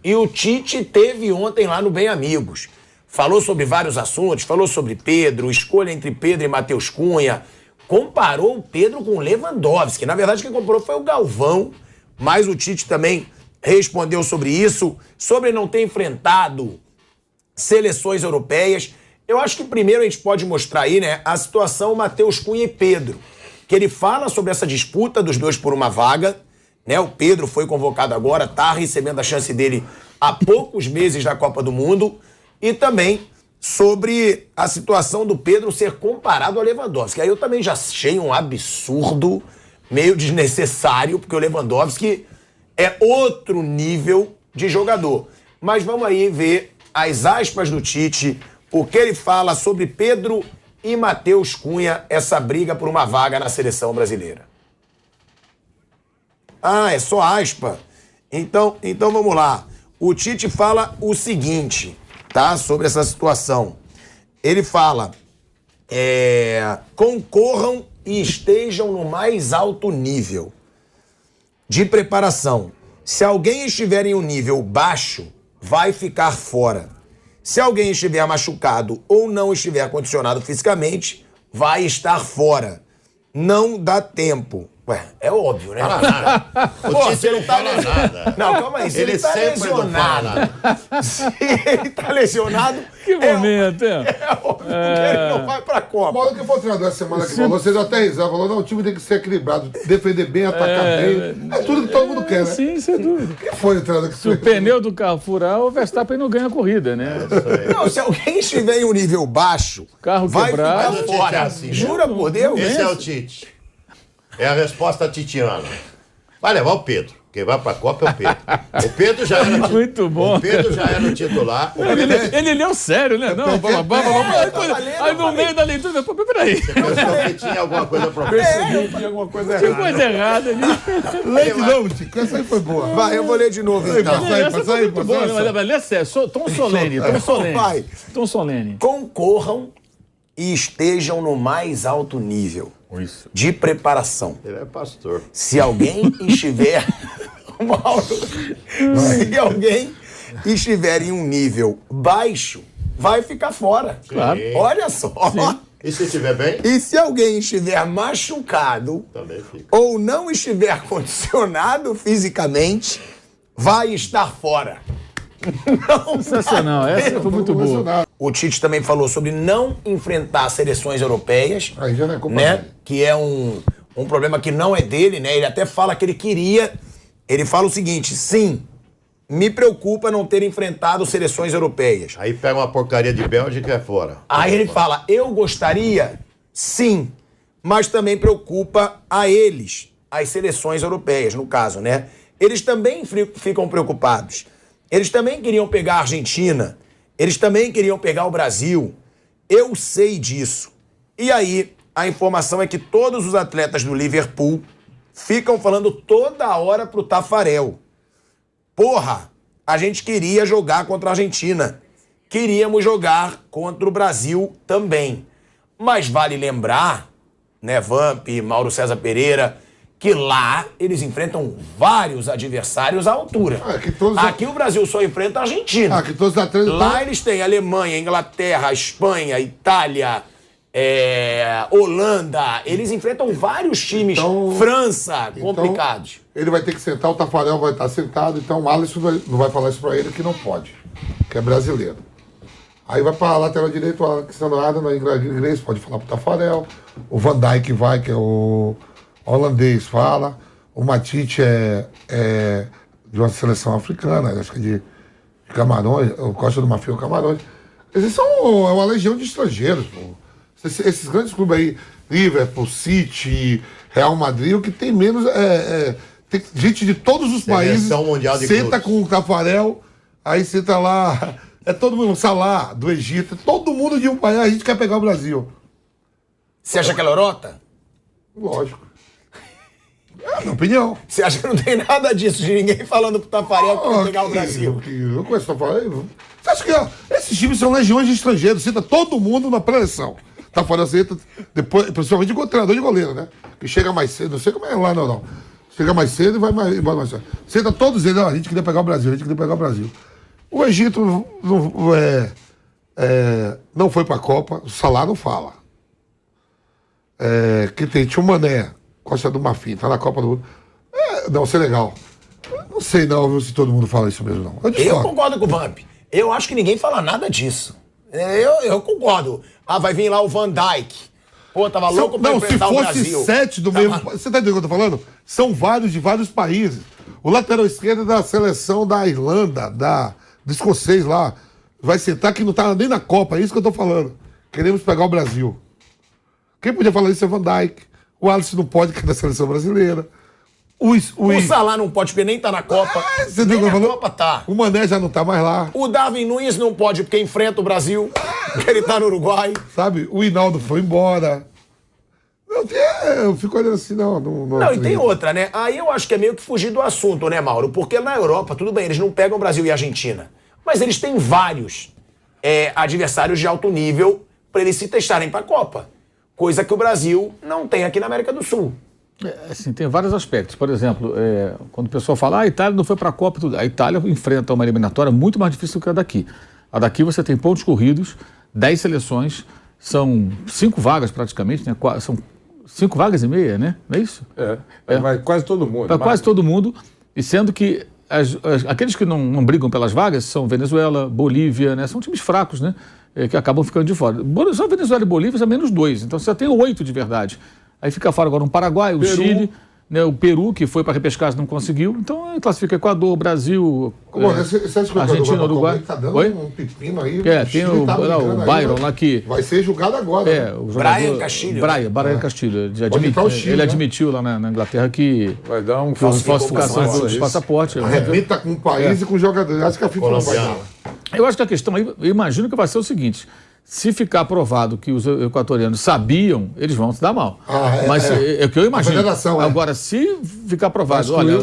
E o Tite teve ontem lá no Bem Amigos. Falou sobre vários assuntos, falou sobre Pedro, escolha entre Pedro e Matheus Cunha. Comparou o Pedro com o Lewandowski. Na verdade, quem comparou foi o Galvão, mas o Tite também respondeu sobre isso, sobre não ter enfrentado seleções europeias. Eu acho que primeiro a gente pode mostrar aí, né, a situação Matheus Cunha e Pedro, que ele fala sobre essa disputa dos dois por uma vaga, né? O Pedro foi convocado agora, tá recebendo a chance dele há poucos meses da Copa do Mundo, e também sobre a situação do Pedro ser comparado ao Lewandowski. Aí eu também já achei um absurdo, meio desnecessário, porque o Lewandowski é outro nível de jogador. Mas vamos aí ver as aspas do Tite, o que ele fala sobre Pedro e Matheus Cunha, essa briga por uma vaga na seleção brasileira. Ah, é só aspa? Então vamos lá. O Tite fala o seguinte, tá? Sobre essa situação. Ele fala, concorram e estejam no mais alto nível de preparação. Se alguém estiver em um nível baixo, vai ficar fora. Se alguém estiver machucado ou não estiver condicionado fisicamente, vai estar fora. Não dá tempo. Ué, é óbvio, né? O Tite não fala nada. Não, calma aí. Se ele tá lesionado. Se ele tá lesionado. Que momento, é óbvio que ele não vai pra Copa. Mas o que foi o treinador essa semana que falou, vocês até risaram, falou, não, o time tem que ser equilibrado, defender bem, atacar bem. É tudo que todo mundo quer, né? Sim, sem dúvida. O que foi o treinador que Se o pneu do carro furar, o Verstappen não ganha a corrida, né? Não, se alguém estiver em um nível baixo, carro vai quebrado, ficar fora. É assim, Jura por Deus? Esse é o Tite. É a resposta titiana. Vai levar o Pedro. Quem vai pra Copa é o Pedro. O Pedro já era Muito bom. O Pedro já era o titular. Ele leu sério, né? Não, aí no meio da leitura, pô, peraí. Você pensou que tinha alguma coisa pra Percebi que tinha alguma coisa Tinha errada. coisa errada ali. Leite não, Tico, essa aí foi boa. Vai, eu vou ler de novo então. Essa foi muito boa, mas lê sério. Tom solene, tom solene. Vai. Tom solene. Concorram e estejam no mais alto nível de preparação. Ele é pastor. Se alguém estiver... Se alguém estiver em um nível baixo, vai ficar fora. Claro. Olha só. E se estiver bem? E se alguém estiver machucado Também fica. ou não estiver condicionado fisicamente, vai estar fora. Sensacional, essa foi muito boa. O Tite também falou sobre não enfrentar seleções europeias, Aí já não é culpa né? dele. Que é um problema que não é dele, né? Ele até fala que ele queria. Ele fala o seguinte: sim, me preocupa não ter enfrentado seleções europeias. Aí pega uma porcaria de Bélgica e é fora. Aí ele fala, eu gostaria, sim, mas também preocupa a eles, as seleções europeias, no caso, né? Eles também ficam preocupados. Eles também queriam pegar a Argentina. Eles também queriam pegar o Brasil. Eu sei disso. E aí, a informação é que todos os atletas do Liverpool ficam falando toda hora pro Tafarel. Porra, a gente queria jogar contra a Argentina. Queríamos jogar contra o Brasil também. Mas vale lembrar, né, Vamp, Mauro César Pereira, que lá eles enfrentam vários adversários à altura. Aqui o Brasil só enfrenta a Argentina. Aqui todos os atletas... Lá eles têm Alemanha, Inglaterra, Espanha, Itália, Holanda. Eles enfrentam vários times, França, complicados. Ele vai ter que sentar, o Tafarel vai estar sentado, então o Alisson não vai falar isso pra ele que não pode, que é brasileiro. Aí vai pra lateral direito, o Alexandre Arnold, na inglês, pode falar pro Tafarel. O Van Dijk vai, que é o holandês, fala. O Matite é de uma seleção africana, acho que é de Camarões, o Costa do Marfim ou Camarões. Eles são uma legião de estrangeiros, pô. Esses grandes clubes aí, Liverpool, City, Real Madrid, o que tem menos tem gente de todos os países. Mundial de senta clubes. com o Tafarel, aí senta lá, todo mundo, Salah, do Egito, todo mundo de um país, a gente quer pegar o Brasil. Você acha que é lorota? Lógico. É a minha opinião. Você acha que não tem nada disso, de ninguém falando pro Tafarel que quer pegar o Brasil? Eu conheço o Tafarel. Você acha que esses times são legiões de estrangeiros, senta todo mundo na pré-eleição. Tafarel senta, depois, principalmente com o treinador de goleiro, né? Que chega mais cedo, não sei como é lá, não. Chega mais cedo e vai mais cedo. Senta todos eles, a gente queria pegar o Brasil, O Egito não foi pra Copa, o Salah não fala. Que tinha o Mané, Costa do Marfim, tá na Copa do Mundo. Não, Senegal. Não sei não se todo mundo fala isso mesmo, não. Eu concordo com o Vamp. Eu acho que ninguém fala nada disso. Eu concordo. Vai vir lá o Van Dijk. Pô, tava louco pra enfrentar o Brasil. Se fosse 7 do mesmo... Você tá entendendo o que eu tô falando? São vários de vários países. O lateral esquerdo da seleção da Irlanda, do escocês lá, vai sentar que não tá nem na Copa. É isso que eu tô falando. Queremos pegar o Brasil. Quem podia falar isso é o Van Dijk. O Alisson não pode, que é da seleção brasileira. O Salah não pode, porque nem tá na Copa. Você nem na Copa tá. O Mané já não tá mais lá. O Darwin Nunes não pode, porque enfrenta o Brasil. Ele tá no Uruguai. Sabe? O Hinaldo foi embora. Eu fico olhando assim, não, e tem outra, né? Aí eu acho que é meio que fugir do assunto, né, Mauro? Porque na Europa, tudo bem, eles não pegam Brasil e Argentina. Mas eles têm vários adversários de alto nível para eles se testarem pra Copa. Coisa que o Brasil não tem aqui na América do Sul. Assim, tem vários aspectos. Por exemplo, quando o pessoal fala a Itália não foi para a Copa, a Itália enfrenta uma eliminatória muito mais difícil do que a daqui. A daqui você tem pontos corridos, 10 seleções, são 5 vagas praticamente, né? São 5 vagas e meia, né? Não é isso? Vai quase todo mundo. Vai quase todo mundo, e sendo que aqueles que não brigam pelas vagas são Venezuela, Bolívia, né? São times fracos, né? Que acabam ficando de fora. Só Venezuela e Bolívia são menos 2, então você já tem 8 de verdade. Aí fica fora agora o Paraguai, o Chile, né, o Peru, que foi para repescagem não conseguiu. Então classifica Equador, Brasil, Argentina, Uruguai. Tá dando um pepino aí. Tem o Byron lá que... Vai ser julgado agora. O jogador, Brian Castilho. Ele admitiu lá na Inglaterra que... Vai dar um falsificação dos passaportes. Arrebenta com o país e com os jogadores. Acho que a FIFA não vai dar. Eu acho que a questão aí, eu imagino que vai ser o seguinte... Se ficar provado que os equatorianos sabiam, eles vão se dar mal. Mas é o que eu imagino. Agora, se ficar provado, olha,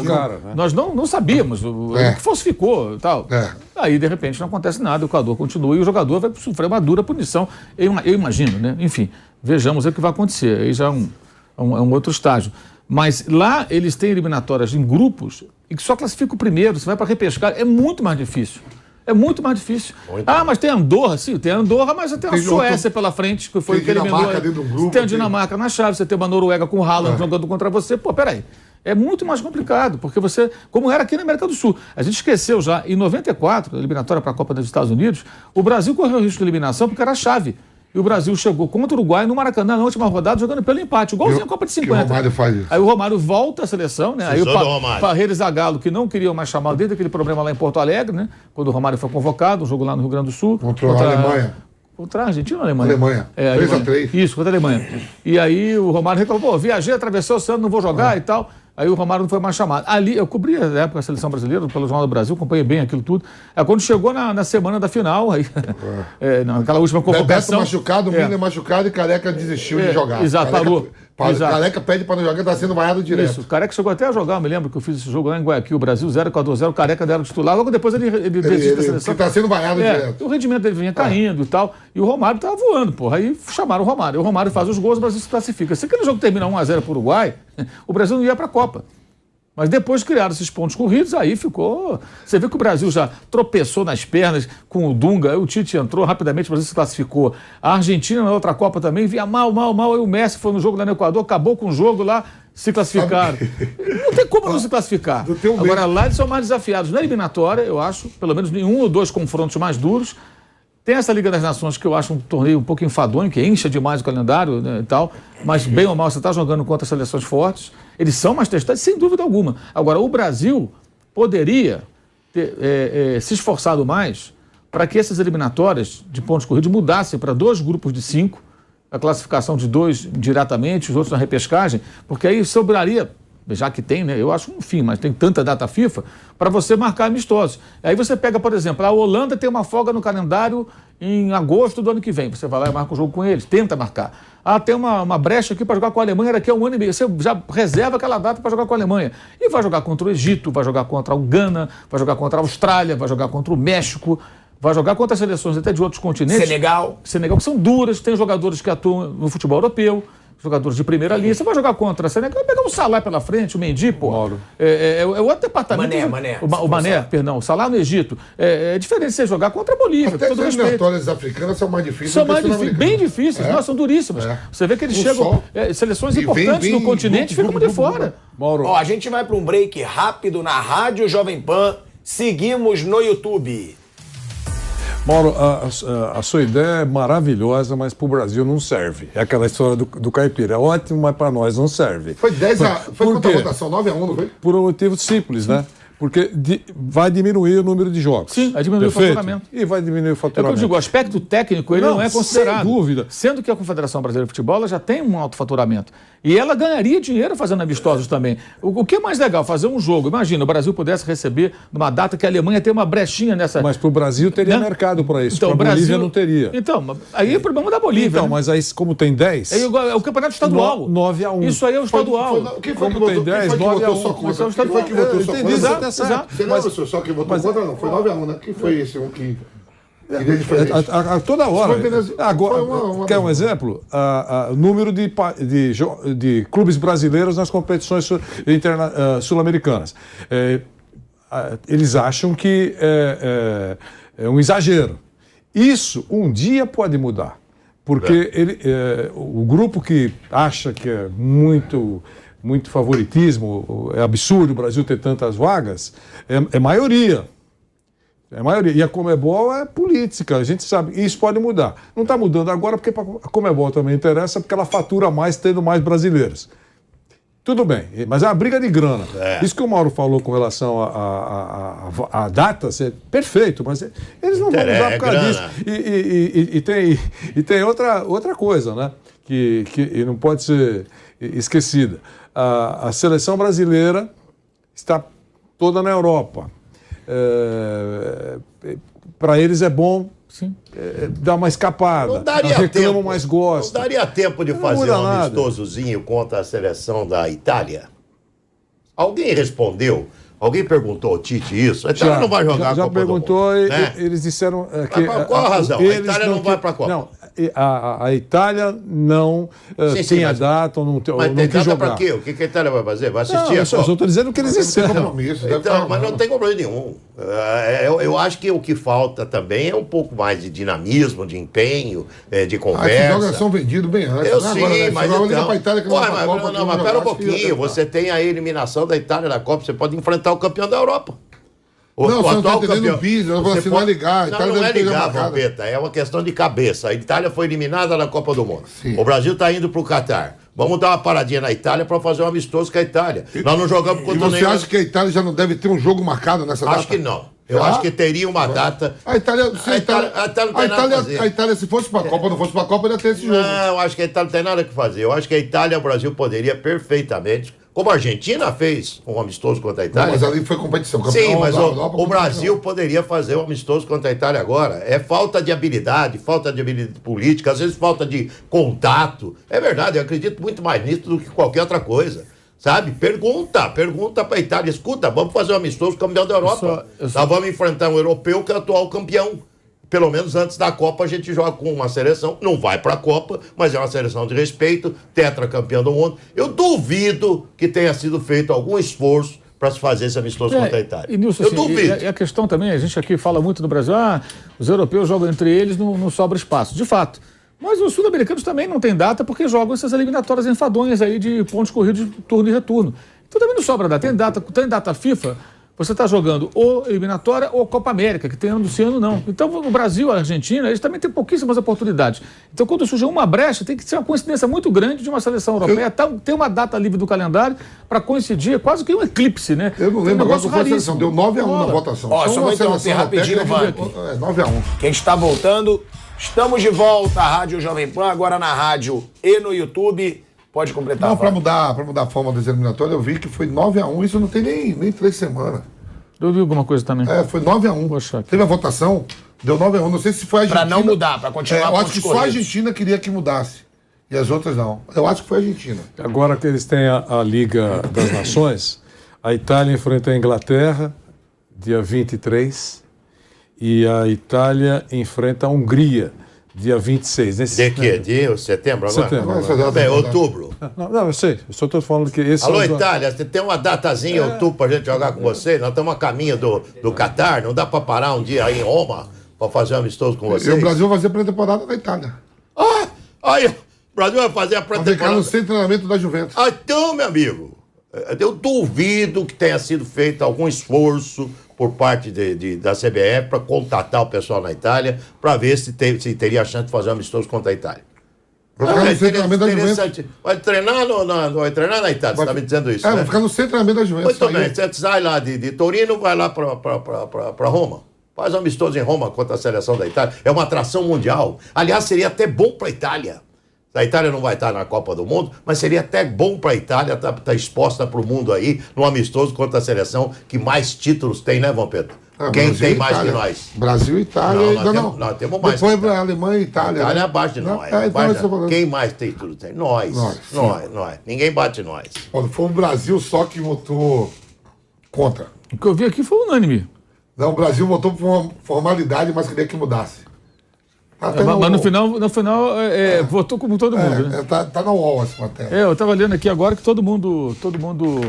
nós não sabíamos, o que falsificou e tal. Aí, de repente, não acontece nada, o Equador continua e o jogador vai sofrer uma dura punição. Eu imagino, né? Enfim, vejamos o que vai acontecer. Aí já é um outro estágio. Mas lá eles têm eliminatórias em grupos e que só classifica o primeiro, você vai para repescar, é muito mais difícil. É muito mais difícil. Mas tem Andorra, sim, tem Andorra, mas tem a Suécia pela frente, que foi o que eliminou. Tem a Dinamarca na chave, você tem uma Noruega com o Haaland jogando contra você. Pô, peraí. É muito mais complicado, porque você, como era aqui na América do Sul, a gente esqueceu já, em 94, a eliminatória para a Copa dos Estados Unidos, o Brasil correu o risco de eliminação porque era a chave. E o Brasil chegou contra o Uruguai no Maracanã na última rodada, jogando pelo empate, igualzinho a Copa de 50. O Romário faz isso. Aí o Romário volta à seleção, né? Aí o Parreira e Zagallo, que não queriam mais chamar desde aquele problema lá em Porto Alegre, né? Quando o Romário foi convocado, um jogo lá no Rio Grande do Sul. Contra a Alemanha. Contra a Argentina ou a Alemanha? Alemanha. 3-3. Isso, contra a Alemanha. E aí o Romário reclamou, viajei, atravessou o oceano, não vou jogar e tal. Aí o Romário não foi mais chamado. Ali, eu cobri na época a seleção brasileira, pelo Jornal do Brasil, acompanhei bem aquilo tudo. Quando chegou na semana da final, aí, naquela última convocação... Bebeto machucado, Miller machucado e Careca desistiu de jogar. Exato, parou. Careca pede para não jogar, está sendo vaiado direto. Isso, o Careca chegou até a jogar, eu me lembro que eu fiz esse jogo lá em Guayaquil, o Brasil 0-4-0, o Careca era o titular, logo depois ele desistiu da seleção. Está sendo vaiado direto. O rendimento dele vinha caindo e tal, e o Romário estava voando, porra. Aí chamaram o Romário. O Romário faz os gols, o Brasil se classifica. Se aquele jogo termina 1-0 para o Uruguai, o Brasil não ia para a Copa. Mas depois criaram esses pontos corridos, aí ficou... Você vê que o Brasil já tropeçou nas pernas com o Dunga, aí o Tite entrou, rapidamente o Brasil se classificou. A Argentina na outra Copa também vinha mal, aí o Messi foi no jogo lá no Equador, acabou com o jogo lá, se classificaram. Não tem como não se classificar. Agora lá eles são mais desafiados. Na eliminatória, eu acho, pelo menos em 1 ou 2 confrontos mais duros. Tem essa Liga das Nações que eu acho um torneio um pouco enfadonho, que enche demais o calendário, né, e tal, mas bem ou mal você está jogando contra seleções fortes. Eles são mais testados, sem dúvida alguma. Agora, o Brasil poderia ter se esforçado mais para que essas eliminatórias de pontos corridos mudassem para 2 grupos de 5, a classificação de 2 diretamente, os outros na repescagem, porque aí sobraria, já que tem, né? Eu acho um fim, mas tem tanta data FIFA, para você marcar amistosos. Aí você pega, por exemplo, a Holanda tem uma folga no calendário em agosto do ano que vem. Você vai lá e marca o jogo com eles, tenta marcar. Tem uma brecha aqui para jogar com a Alemanha daqui a 1 ano e meio. Você já reserva aquela data para jogar com a Alemanha. E vai jogar contra o Egito, vai jogar contra o Gana, vai jogar contra a Austrália, vai jogar contra o México, vai jogar contra as seleções até de outros continentes. Senegal, que são duras, tem jogadores que atuam no futebol europeu. jogadores de primeira linha. Você vai jogar contra a Senegal, vai pegar o Salah pela frente, o Mendy, pô. É outro departamento. O Mané, perdão, o Salah no Egito. É diferente você jogar contra a Bolívia, até com todo as respeito. eliminatórias africanas são mais difíceis. São mais difíceis, bem difíceis. Nossa, são duríssimas. Você vê que eles chegam... seleções importantes no continente ficam de fora. Mauro. Ó, a gente vai para um break rápido na Rádio Jovem Pan. Seguimos no YouTube. Mauro, a sua ideia é maravilhosa, mas para o Brasil não serve. É aquela história do caipira. É ótimo, mas para nós não serve. Foi 10 a... Foi quanta votação? 9 a 1, não foi? Por um motivo simples, né? Porque vai diminuir o número de jogos. Sim, vai diminuir o faturamento. E vai diminuir o faturamento. É o que eu digo, o aspecto técnico ele não é considerado. Sem dúvida. Sendo que a Confederação Brasileira de Futebol ela já tem um alto faturamento. E ela ganharia dinheiro fazendo amistosos também. O que é mais legal? Fazer um jogo. Imagina, o Brasil pudesse receber numa data que a Alemanha tem uma brechinha nessa... Mas para o Brasil teria mercado para isso. Então, para a Bolívia não teria. Então, aí é o problema da Bolívia. Então, mas aí como tem 10... É o campeonato estadual. 9 a 1. Isso aí é o estadual. Quem foi que votou? 10, 9 a 1. Quem foi que votou só contra? Exato. Você lembra, senhor, só quem votou contra? Não, foi 9 a 1, né? Quem foi esse um que... Toda hora. Agora, quer um exemplo? O número de clubes brasileiros nas competições sul-americanas. Eles acham que é um exagero. Isso um dia pode mudar. Porque o grupo que acha que é muito favoritismo, é absurdo o Brasil ter tantas vagas, é maioria. É a maioria. E a Conmebol é política, a gente sabe. E isso pode mudar. Não está mudando agora porque a Conmebol também interessa, porque ela fatura mais tendo mais brasileiros. Tudo bem, mas é uma briga de grana. Isso que o Mauro falou com relação a datas é perfeito, mas eles não vão mudar por causa disso. E tem outra coisa, né? Que não pode ser esquecida. A seleção brasileira está toda na Europa. Para eles é bom dar uma escapada. Não daria reclamam, tempo, mas gostam. Não daria tempo de fazer um amistosozinho contra a seleção da Itália? Alguém respondeu? Alguém perguntou ao Tite isso? A Itália não vai jogar a Copa perguntou do Mundo, né? Eles disseram que... Qual a razão? A Itália não vai para a Copa. Não, a Itália não tem a data ou não tem mas tem data para quê? O que a Itália vai fazer? Vai assistir a Copa? Eu estou dizendo o que eles disseram. Então, mas não tem problema nenhum. Eu acho que o que falta também é um pouco mais de dinamismo, de empenho, de conversa. Esses jogos são vendidos bem antes. Eu sim, agora, né? mas então... pra Itália, que não, mas pera um pouquinho. Você tem a eliminação da Itália da Copa, você pode enfrentar o campeão da Europa. Não, você não está entendendo o business, você não é ligar. Não é ligar, Vampeta, é uma questão de cabeça. A Itália foi eliminada da Copa do Mundo. Sim. O Brasil está indo para o Catar. Vamos dar uma paradinha na Itália para fazer um amistoso com a Itália. Nós não jogamos contra nenhum... Você acha que a Itália já não deve ter um jogo marcado nessa data? Acho que não. Eu acho que teria uma data... A Itália, se fosse para a Copa, não fosse para a Copa, ia ter esse jogo. Não, eu acho que a Itália não tem nada que fazer. Eu acho que a Itália e o Brasil poderia perfeitamente... Como a Argentina fez um amistoso contra a Itália. Não, mas ali foi competição. Sim, mas o Brasil poderia fazer um amistoso contra a Itália agora. É falta de habilidade política, às vezes falta de contato. É verdade, eu acredito muito mais nisso do que qualquer outra coisa. Sabe? Pergunta para a Itália. Escuta, vamos fazer um amistoso campeão da Europa. Nós vamos enfrentar um europeu que é atual campeão. Pelo menos antes da Copa a gente joga com uma seleção, não vai para a Copa, mas é uma seleção de respeito, tetracampeão do mundo. Eu duvido que tenha sido feito algum esforço para se fazer esse amistoso contra a Itália. Nilson, eu duvido. E a questão também, a gente aqui fala muito no Brasil, os europeus jogam entre eles, não sobra espaço. De fato. Mas os sul-americanos também não têm data porque jogam essas eliminatórias enfadonhas aí de pontos corridos de turno e retorno. Então também não sobra data. Tem data FIFA... Você está jogando ou eliminatória ou Copa América, que tem ano esse ano não. Então o Brasil, a Argentina, eles também têm pouquíssimas oportunidades. Então quando surge uma brecha, tem que ser uma coincidência muito grande de uma seleção europeia ter uma data livre do calendário para coincidir, é quase que um eclipse, né? Eu não lembro agora qual foi a seleção, deu 9 a 1 na votação. Só vou interromper rapidinho, Vamp. 9 a 1. Quem está voltando, estamos de volta à Rádio Jovem Pan, agora na rádio e no YouTube. Pode completar. Não, para mudar a forma das eliminatórias, eu vi que foi 9 a 1, isso não tem nem 3 semanas. Eu vi alguma coisa também. Foi 9 a 1. Poxa. Teve a votação, deu 9 a 1. Não sei se foi a Argentina. Para não mudar, para continuar. Eu acho que só a Argentina queria que mudasse. E as outras não. Eu acho que foi a Argentina. Agora que eles têm a Liga das Nações, a Itália enfrenta a Inglaterra, dia 23, e a Itália enfrenta a Hungria, dia 26. De que? De setembro agora? Setembro. Bem, outubro. Não, eu sei. Eu só estou falando que esse... Alô, Itália, você tem uma datazinha em outubro pra gente jogar com vocês? Nós estamos a caminho do Catar, não dá pra parar um dia aí em Roma pra fazer um amistoso com vocês? E o Brasil vai fazer pré-temporada na Itália. Aí, o Brasil vai fazer a Vai ficar pré-temporada. no centro de treinamento da Juventus. Então, meu amigo, eu duvido que tenha sido feito algum esforço por parte da CBF para contatar o pessoal na Itália para ver se teria a chance de fazer um amistoso contra a Itália. Vai ficar no centro de treinamento da Juventus. Vai treinar na Itália, você está me dizendo isso, né? Vai ficar no centro de treinamento da Juventus. Muito bem, você sai lá de Torino, vai lá para Roma. Faz um amistoso em Roma contra a seleção da Itália. É uma atração mundial. Aliás, seria até bom para a Itália. A Itália não vai estar na Copa do Mundo, mas seria até bom para a Itália estar exposta para o mundo aí, num amistoso contra a seleção que mais títulos tem, né, Vão Pedro? Quem Brasil tem e mais Itália. que nós? Brasil e Itália. Nós temos mais. Depois a Alemanha e Itália. Itália é abaixo de Não, nós. então Abaixo eu tô falando. Quem mais tem tudo? Tem nós. Nós. Ninguém bate nós. Olha, foi o Brasil só que votou contra. O que eu vi aqui foi unânime. Não, o Brasil votou por uma formalidade, mas queria que mudasse. Até Mas no final votou como todo mundo, né? Tá na UOL essa matéria. Eu estava lendo aqui agora que todo mundo...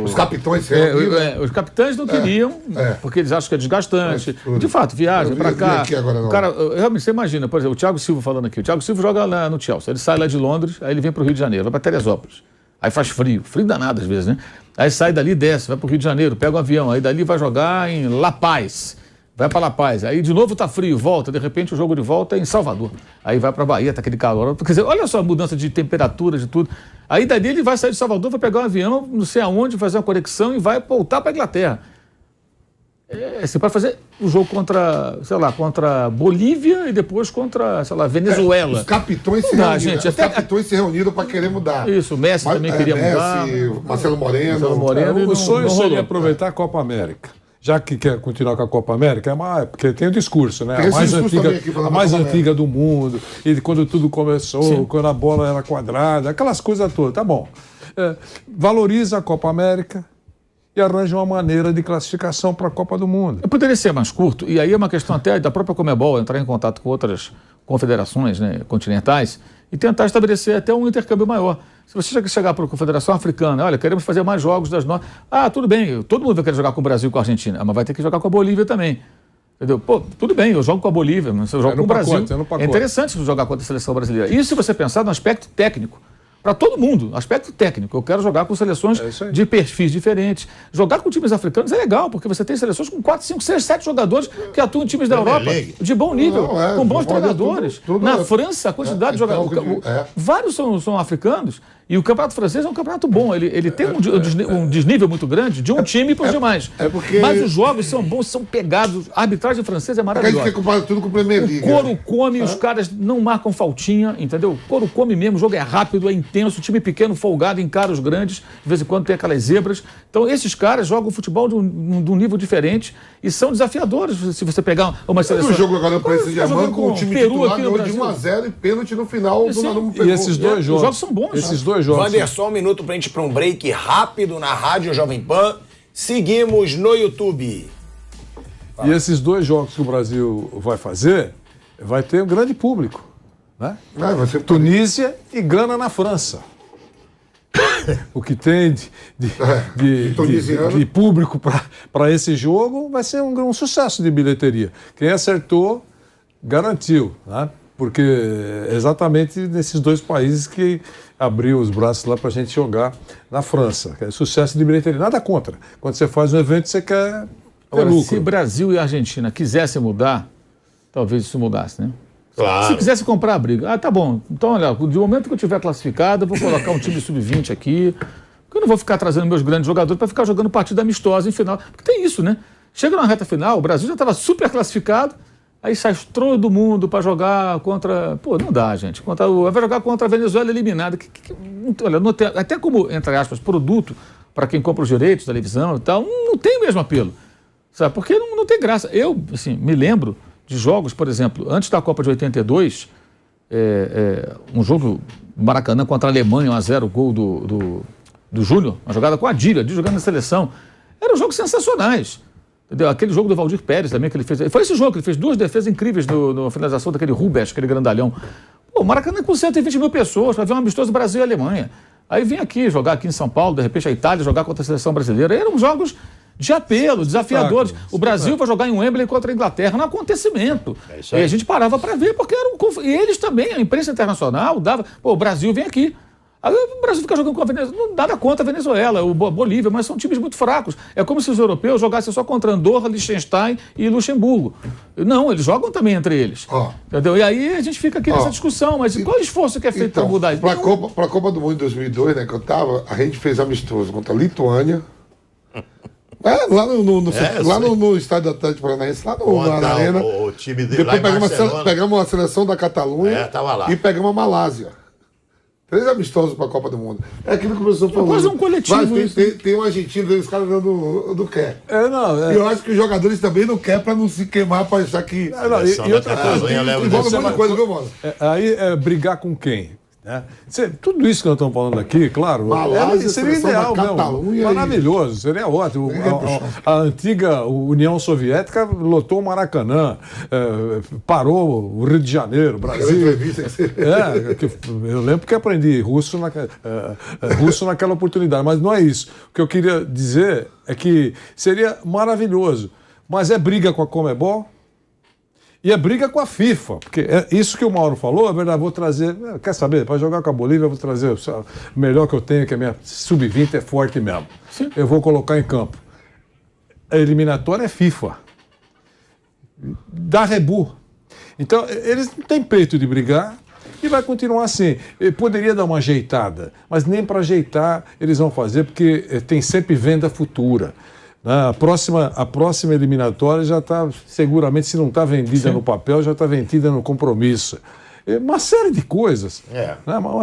Os capitães se reuniram. Os capitães não queriam, porque eles acham que é desgastante. De fato, viagem para cá. Agora, o cara, realmente, você imagina, por exemplo, o Thiago Silva falando aqui. O Thiago Silva joga lá no Chelsea. Ele sai lá de Londres, aí ele vem para o Rio de Janeiro, vai para Teresópolis. Aí faz frio danado às vezes, né? Aí sai dali, desce, vai para o Rio de Janeiro, pega um avião. Aí dali vai jogar em La Paz. Vai para La Paz, aí de novo tá frio, volta, de repente o jogo de volta é em Salvador. Aí vai para Bahia, tá aquele calor. Quer dizer, olha só a mudança de temperatura, de tudo. Aí dali ele vai sair de Salvador, vai pegar um avião, não sei aonde, fazer uma conexão e vai voltar para a Inglaterra. Você pode fazer o jogo contra Bolívia e depois contra, Venezuela. Os capitães se reuniram para querer mudar. Isso, o Messi também queria mudar. Marcelo Moreno. O sonho seria aproveitar a Copa América. Já que quer continuar com a Copa América, porque tem o discurso, né? A mais antiga do mundo, e quando tudo começou, quando a bola era quadrada, aquelas coisas todas, tá bom. Valoriza a Copa América e arranja uma maneira de classificação para a Copa do Mundo. Poderia ser mais curto, e aí é uma questão até da própria Conmebol entrar em contato com outras confederações, né, continentais e tentar estabelecer até um intercâmbio maior. Se você chegar para a Confederação Africana, olha, queremos fazer mais jogos das nossas... tudo bem, todo mundo vai querer jogar com o Brasil e com a Argentina, mas vai ter que jogar com a Bolívia também. Entendeu? Pô, tudo bem, eu jogo com a Bolívia, mas eu jogo com o Brasil. É interessante jogar contra a seleção brasileira. Isso se você pensar no aspecto técnico. Para todo mundo, aspecto técnico. Eu quero jogar com seleções de perfis diferentes. Jogar com times africanos é legal, porque você tem seleções com 4, 5, 6, 7 jogadores que atuam em times da Europa de bom nível, com bons treinadores. Na França, a quantidade de jogadores... Vários são africanos e o campeonato francês é um campeonato bom. Ele tem um desnível muito grande de um time para os demais. Mas os jogos são bons, são pegados. A arbitragem francesa é maravilhosa. A gente compara tudo com o Premier League. O couro come, os caras não marcam faltinha, entendeu? O couro come mesmo, o jogo é rápido, é intenso, o time pequeno, folgado, encara os grandes, de vez em quando tem aquelas zebras. Então esses caras jogam futebol de um nível diferente e são desafiadores se você pegar uma seleção. O jogo agora no Paris Saint-Germain com o time titular ganhou de 1-0 e pênalti no final. E esses dois jogos. Os jogos são bons. Esses dois jogos. Wander, só um minuto pra gente ir pra um break rápido na Rádio Jovem Pan. Seguimos no YouTube. E esses dois jogos que o Brasil vai fazer, vai ter um grande público. Né? Vai ser Tunísia e Gana na França. O que tem de público para esse jogo vai ser um sucesso de bilheteria. Quem acertou, garantiu. Né? Porque é exatamente nesses dois países que abriu os braços lá para a gente jogar na França. É sucesso de bilheteria. Nada contra. Quando você faz um evento, você quer ter lucro. Se Brasil e Argentina quisessem mudar, talvez isso mudasse, né? Claro. Se quisesse comprar a briga. Tá bom. Então, olha, de momento que eu tiver classificado, eu vou colocar um time sub-20 aqui. Porque eu não vou ficar trazendo meus grandes jogadores para ficar jogando partida amistosa em final. Porque tem isso, né? Chega na reta final, o Brasil já estava super classificado, aí sai todo mundo para jogar contra... Pô, não dá, gente. Vai jogar contra a Venezuela eliminada. Olha, não tem, até como, entre aspas, produto para quem compra os direitos, televisão e tal, não tem o mesmo apelo. Sabe? Porque não tem graça. Eu, assim, me lembro de jogos, por exemplo, antes da Copa de 82, um jogo do Maracanã contra a Alemanha, 1-0, gol do Júnior, uma jogada com a Adílio jogando na seleção. Eram jogos sensacionais. Entendeu? Aquele jogo do Valdir Pérez também que ele fez. Foi esse jogo que ele fez 2 defesas incríveis na finalização daquele Rubens, aquele grandalhão. Pô, o Maracanã com 120 mil pessoas, para ver um amistoso Brasil e Alemanha. Aí vem aqui jogar aqui em São Paulo, de repente a Itália jogar contra a seleção brasileira. Eram jogos de apelo, desafiadores. O Brasil vai jogar em Wembley contra a Inglaterra, um acontecimento. E a gente parava para ver, porque e eles também, a imprensa internacional dava. Pô, o Brasil vem aqui. Aí o Brasil fica jogando com a Venezuela, nada contra a Venezuela, o Bolívia, mas são times muito fracos. É como se os europeus jogassem só contra Andorra, Liechtenstein e Luxemburgo. Não, eles jogam também entre eles. Entendeu? E aí a gente fica aqui nessa discussão, mas qual é o esforço que é feito para mudar isso? Para a Copa do Mundo de 2002, né, que eu tava, a gente fez amistoso contra a Lituânia. Lá no estádio do Atlético Paranaense, lá na Arena. O time de Depois pegamos a seleção da Catalunha tava lá. E pegamos a Malásia. 3 amistosos para a Copa do Mundo. É aquilo que o professor falou. Quase um coletivo. Mas tem um argentino, os caras não quer. E eu acho que os jogadores também não querem para não se queimar, para achar que. E outra coisa. Envolve muita coisa, viu, mano? Aí é brigar com quem? Tudo isso que nós estamos falando aqui, claro, seria ideal mesmo, maravilhoso, seria ótimo. A antiga União Soviética lotou o Maracanã, parou o Rio de Janeiro, Brasil. Eu lembro que aprendi russo naquela oportunidade, mas não é isso. O que eu queria dizer é que seria maravilhoso, mas é briga com a Conmebol. E é briga com a FIFA, porque é isso que o Mauro falou, é verdade, vou trazer, quer saber, para jogar com a Bolívia, eu vou trazer o melhor que eu tenho, que a minha sub-20 é forte mesmo. Sim. Eu vou colocar em campo. A eliminatória é FIFA. Dá rebu. Então, eles não têm peito de brigar e vai continuar assim. Poderia dar uma ajeitada, mas nem para ajeitar eles vão fazer, porque tem sempre venda futura. A próxima eliminatória já está, seguramente, se não está vendida no papel, já está vendida no compromisso. Uma série de coisas.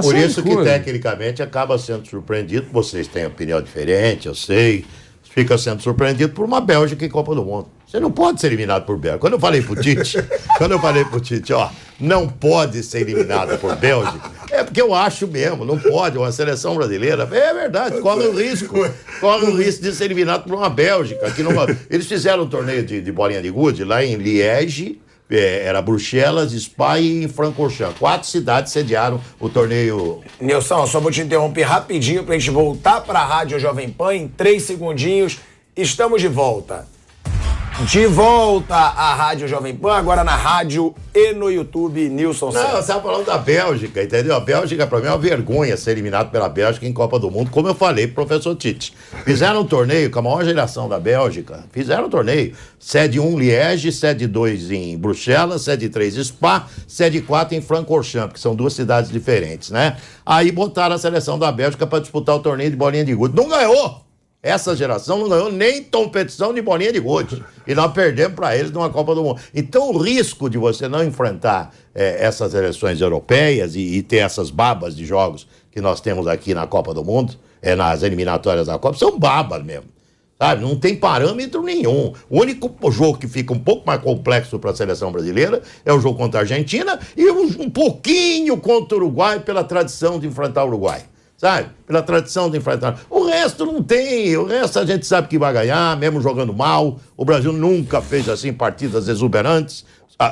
Por isso que, tecnicamente, acaba sendo surpreendido. Vocês têm opinião diferente, eu sei. Fica sendo surpreendido por uma Bélgica em Copa do Mundo. Você não pode ser eliminado por Bélgica. Quando eu falei pro Tite, não pode ser eliminado por Bélgica, é porque eu acho mesmo, não pode, uma seleção brasileira, é verdade, corre o risco de ser eliminado por uma Bélgica. Eles fizeram um torneio de bolinha de gude lá em Liege, era Bruxelas, Spa e Francorchamps. 4 cidades sediaram o torneio. Nilson, só vou te interromper rapidinho pra gente voltar pra Rádio Jovem Pan em 3 segundinhos. Estamos de volta. De volta à Rádio Jovem Pan, agora na rádio e no YouTube, Nilson Santos. Não, você estava falando da Bélgica, entendeu? A Bélgica, para mim, é uma vergonha ser eliminado pela Bélgica em Copa do Mundo, como eu falei pro professor Tite. Fizeram um torneio com a maior geração da Bélgica, fizeram um torneio. Sede 1, Liege, sede 2 em Bruxelas, sede 3 Spa, sede 4 em Francorchamps, que são 2 cidades diferentes, né? Aí botaram a seleção da Bélgica para disputar o torneio de bolinha de gude. Não ganhou! Essa geração não ganhou nem competição de bolinha de gude. E nós perdemos para eles numa Copa do Mundo. Então o risco de você não enfrentar essas seleções europeias e ter essas babas de jogos que nós temos aqui na Copa do Mundo, nas eliminatórias da Copa, são babas mesmo. Sabe? Não tem parâmetro nenhum. O único jogo que fica um pouco mais complexo para a seleção brasileira é o jogo contra a Argentina e um pouquinho contra o Uruguai pela tradição de enfrentar o Uruguai. Sabe? Pela tradição de enfrentar. O resto não tem. O resto a gente sabe que vai ganhar, mesmo jogando mal. O Brasil nunca fez assim partidas exuberantes.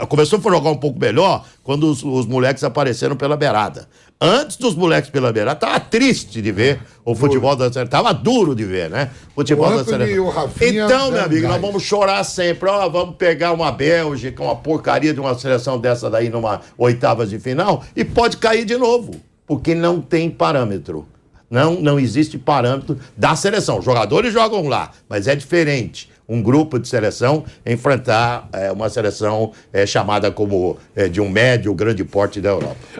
Começou a jogar um pouco melhor quando os moleques apareceram pela beirada. Antes dos moleques pela beirada, tava triste de ver o futebol da seleção. Tava duro de ver, né? Futebol da seleção. Então, meu amigo, nós vamos chorar sempre. Vamos pegar uma Bélgica, uma porcaria de uma seleção dessa daí numa oitavas de final e pode cair de novo. Porque não tem parâmetro. Não existe parâmetro da seleção. Os jogadores jogam lá, mas é diferente. Um grupo de seleção enfrentar uma seleção chamada como de um médio, grande porte da Europa.